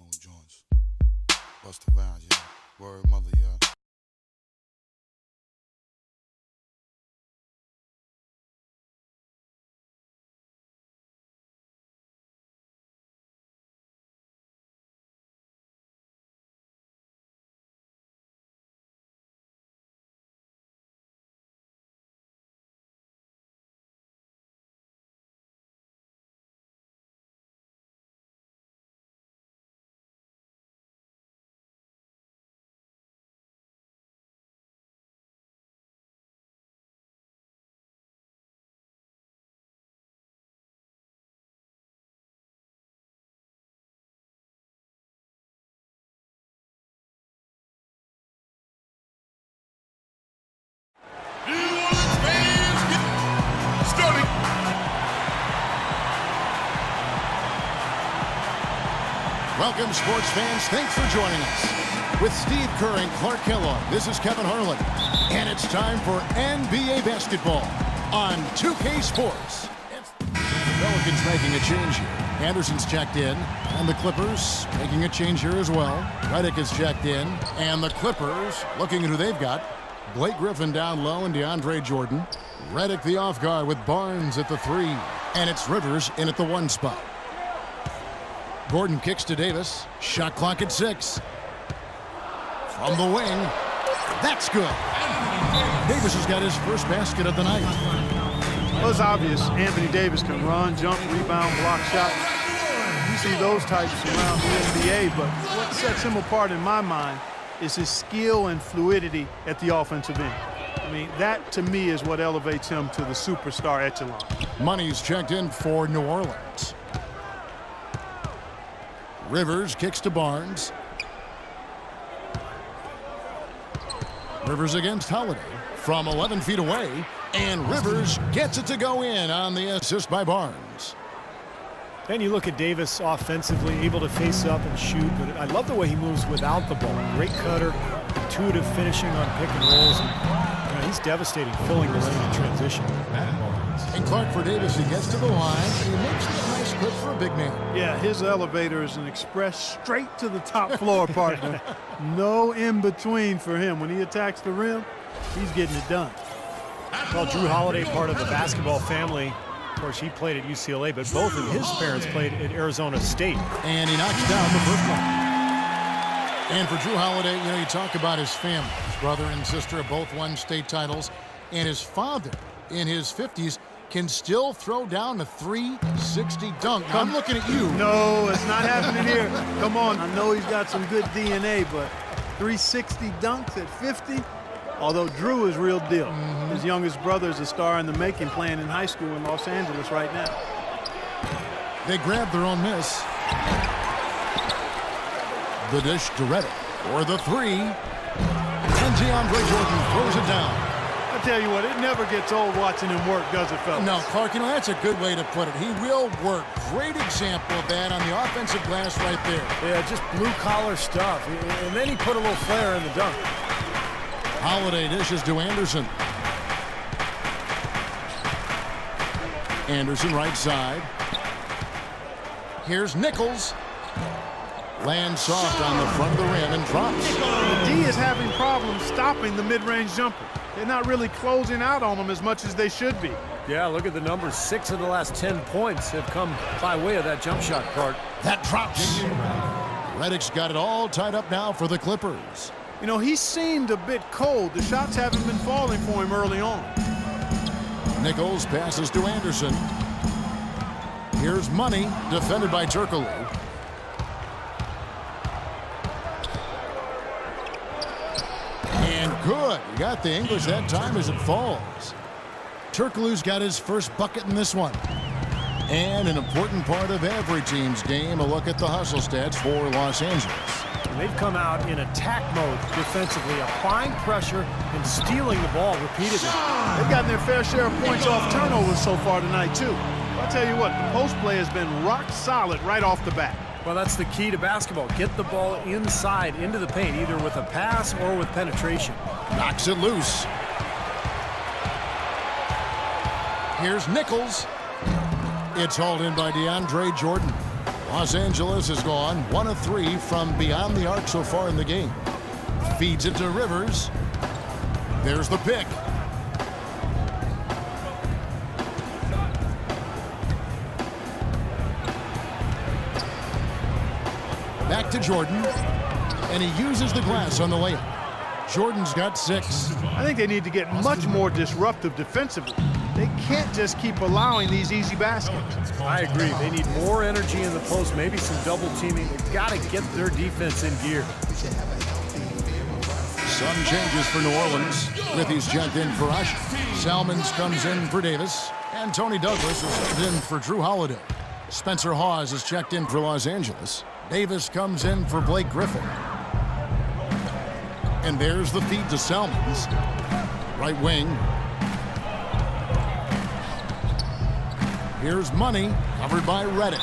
with joints. Bust the vibes, yeah. Word mother, yeah. Welcome, sports fans. Thanks for joining us. With Steve Kerr and Clark Kellogg, this is Kevin Harlan. And it's time for NBA basketball on 2K Sports. The Pelicans making a change here. Anderson's checked in, and the Clippers making a change here as well. Redick is checked in, and the Clippers looking at who they've got. Blake Griffin down low and DeAndre Jordan. Redick the off guard with Barnes at the 3. And it's Rivers in at the 1 spot. Gordon kicks to Davis. Shot clock at 6. From the wing. That's good. Davis has got his first basket of the night. Well, it's obvious Anthony Davis can run, jump, rebound, block shots. You see those types around the NBA, but what sets him apart in my mind is his skill and fluidity at the offensive end. I mean, that to me is what elevates him to the superstar echelon. Money's checked in for New Orleans. Rivers kicks to Barnes. Rivers against Holiday from 11 feet away. And Rivers gets it to go in on the assist by Barnes. And you look at Davis offensively, able to face up and shoot. But I love the way he moves without the ball. Great cutter, intuitive finishing on pick and rolls. And, he's devastating, filling the lane in transition. And Clark for Davis, he gets to the line. He makes the nice clip for a big man. Yeah, his elevator is an express straight to the top floor, partner. No in between for him. When he attacks the rim, he's getting it done. Well, Drew Holiday, part of the basketball family. Of course, he played at UCLA, but both of his parents played at Arizona State. And he knocks down the first one. And for Drew Holiday, you talk about his family. His brother and sister have both won state titles. And his father, in his 50s, can still throw down a 360 dunk. I'm looking at you. No, it's not happening here. Come on. I know he's got some good DNA, but 360 dunks at 50? Although Drew is real deal. His youngest brother is a star in the making, playing in high school in Los Angeles right now. They grab their own miss. The dish to Redick for the 3. And DeAndre Jordan throws it down. I tell you what, it never gets old watching him work, does it, fellas? No, Clark, that's a good way to put it. He will work. Great example of that on the offensive glass right there. Yeah, just blue-collar stuff. And then he put a little flair in the dunk. Holiday dishes to Anderson. Anderson right side. Here's Nichols. Lands soft on the front of the rim and drops. The D is having problems stopping the mid-range jumper. They're not really closing out on them as much as they should be. Yeah, look at the numbers. 6 of the last 10 points have come by way of that jump shot, Clark. That drops. Redick's got it all tied up now for the Clippers. He seemed a bit cold. The shots haven't been falling for him early on. Nichols passes to Anderson. Here's Money, defended by Turkoglu. And good. He got the English that time as it falls. Turkoglu's got his first bucket in this one. And an important part of every team's game, a look at the hustle stats for Los Angeles. And they've come out in attack mode defensively, applying pressure and stealing the ball repeatedly. They've gotten their fair share of points off turnovers so far tonight, too. I'll tell you what, the post play has been rock solid right off the bat. Well, that's the key to basketball. Get the ball inside into the paint, either with a pass or with penetration. Knocks it loose. Here's Nichols. It's hauled in by DeAndre Jordan. Los Angeles has gone 1 of 3 from beyond the arc so far in the game. Feeds it to Rivers. There's the pick. Back to Jordan. And he uses the glass on the layup. Jordan's got 6. I think they need to get much more disruptive defensively. They can't just keep allowing these easy baskets. I agree. They need more energy in the post, maybe some double teaming. They've got to get their defense in gear. Some changes for New Orleans. Smithy's checked in for Rush. Salmons comes in for Davis. And Tony Douglas is checked in for Drew Holiday. Spencer Hawes is checked in for Los Angeles. Davis comes in for Blake Griffin. And there's the feed to Salmons. Right wing. Here's Money, covered by Reddick.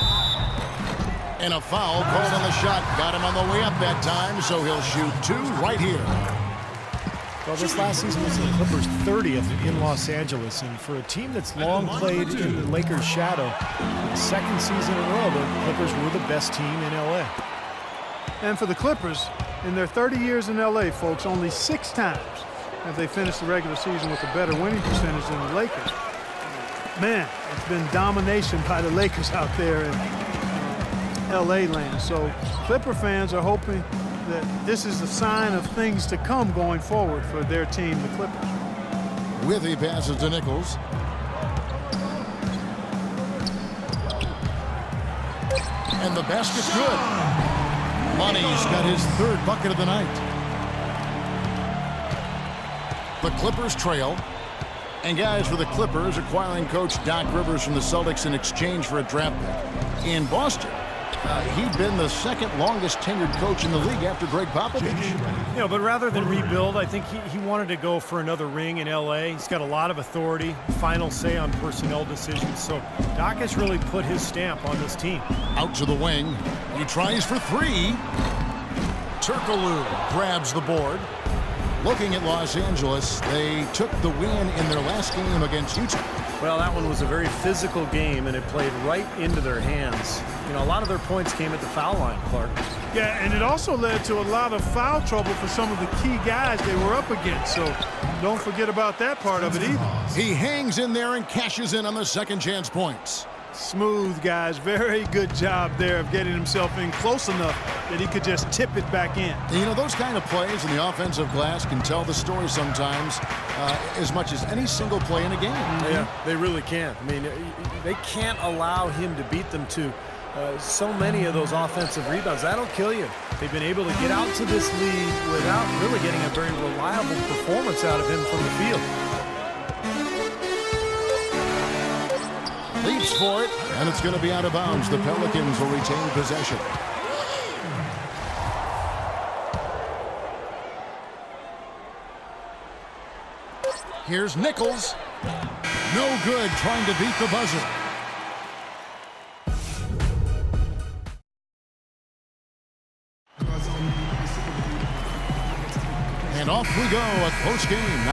And a foul called on the shot. Got him on the way up that time, so he'll shoot 2 right here. Well, this last season was the Clippers' 30th in Los Angeles, and for a team that's long played in the Lakers' shadow, second season in a row, the Clippers were the best team in L.A. And for the Clippers, in their 30 years in L.A., folks, only 6 times have they finished the regular season with a better winning percentage than the Lakers. Man, it's been domination by the Lakers out there in L.A. land. So Clipper fans are hoping that this is a sign of things to come going forward for their team, the Clippers. Withy passes to Nichols. And the basket's good. Money's got his 3rd bucket of the night. The Clippers trail. And guys, for the Clippers, acquiring coach Doc Rivers from the Celtics in exchange for a draft pick. In Boston, he'd been the 2nd longest tenured coach in the league after Greg Popovich. You know, but rather than rebuild, I think he wanted to go for another ring in L.A. He's got a lot of authority, final say on personnel decisions. So Doc has really put his stamp on this team. Out to the wing. He tries for 3. Turkoglu grabs the board. Looking at Los Angeles, they took the win in their last game against Utah. Well, that one was a very physical game, and it played right into their hands. You know, a lot of their points came at the foul line, Clark. Yeah, and it also led to a lot of foul trouble for some of the key guys they were up against. So don't forget about that part of it either. He hangs in there and cashes in on the second chance points. Smooth, guys. Very good job there of getting himself in close enough that he could just tip it back in. And you know, those kind of plays in the offensive glass can tell the story sometimes as much as any single play in a game. Yeah, they really can. I mean, they can't allow him to beat them to so many of those offensive rebounds. That'll kill you. They've been able to get out to this lead without really getting a very reliable performance out of him from the field. Leaps for it, and it's going to be out of bounds. The Pelicans will retain possession. Here's Nichols. No good, trying to beat the buzzer. And off we go, a close game.